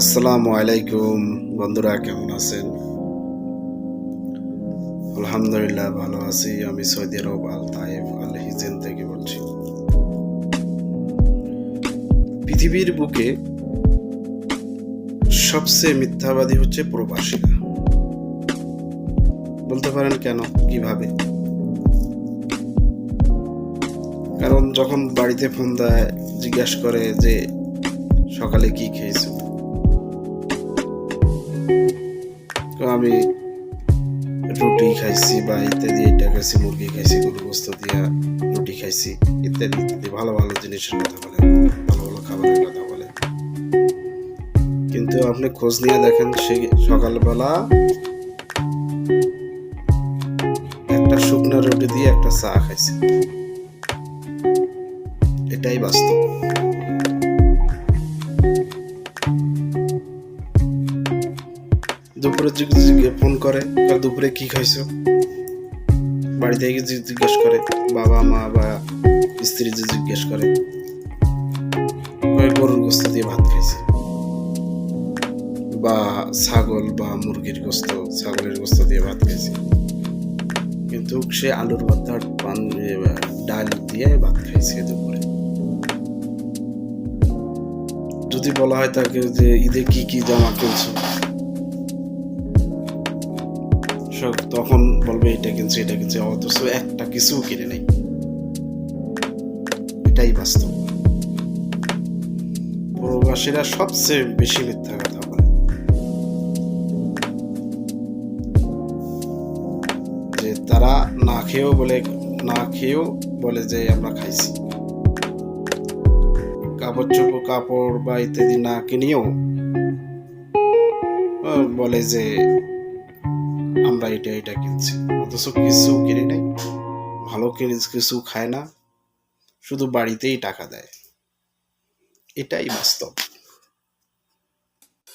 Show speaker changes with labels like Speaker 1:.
Speaker 1: আসসালামু আলাইকুম বন্ধুরা, কেমন আছেন? আলহামদুলিল্লাহ ভালো আছি। আমি সৌদি আরব আল তাইফ আল হিজেন থেকে বলছি। পৃথিবীর বুকে সবচেয়ে মিথ্যাবাদী হচ্ছে প্রবাসীরা। বলতে পারেন কেন, কিভাবে? কারণ যখন বাড়িতে ফোন দেয়, জিজ্ঞাসা করে যে সকালে কি খেয়েছো, তো আমি রুটি খাইছি বা ইত্যাদি, এটা খাইছি, মুরগি খাইছি, গরু গোস্ত দিয়া রুটি খাইছি, ইত্যাদি ইত্যাদি ভালো ভালো জিনিসের কথা বলে, ভালো ভালো খাবারের কথা বলে। কিন্তু আপনি খোঁজ নিয়ে দেখেন, সে সকালবেলা একটা শুকনো রুটি দিয়ে একটা চা খাইছে। এটাই বাস্তব। দুপুরে ফোন করে, দুপুরে কি খাইছো, বাড়ি থেকে জিজ্ঞেস করে, বাবা মা বা স্ত্রী যে জিজ্ঞেস করে, গরুর গোস্ত দিয়ে ভাত খাইছে, বা ছাগল বা মুরগির গোস্ত, ছাগলের গোস্ত দিয়ে ভাত খাইছে। কিন্তু সে আলুর ভর্তা ডাল দিয়ে ভাত খাইছে দুপুরে। যদি বলা হয় তাকে যে ঈদে কি কি জামা কিনছো, তখন বলবে এটা কিনছে এটা কিনছে, অথচ একটা কিছু কিনে নেই। এটাই বাস্তব। প্রবাসীরা সবচেয়ে বেশি মিথ্যা কথা বলে, যে তারা না খেয়েও বলে যে আমরা খাইছি। কাপড় বা ইত্যাদি না কিনেও বলে যে আমরা এটা কিনছি, অথচ কিছু কিনে নেই, ভালো কিছু খায় না, শুধু বাড়িতেই টাকা দেয়। এটাই বাস্তব।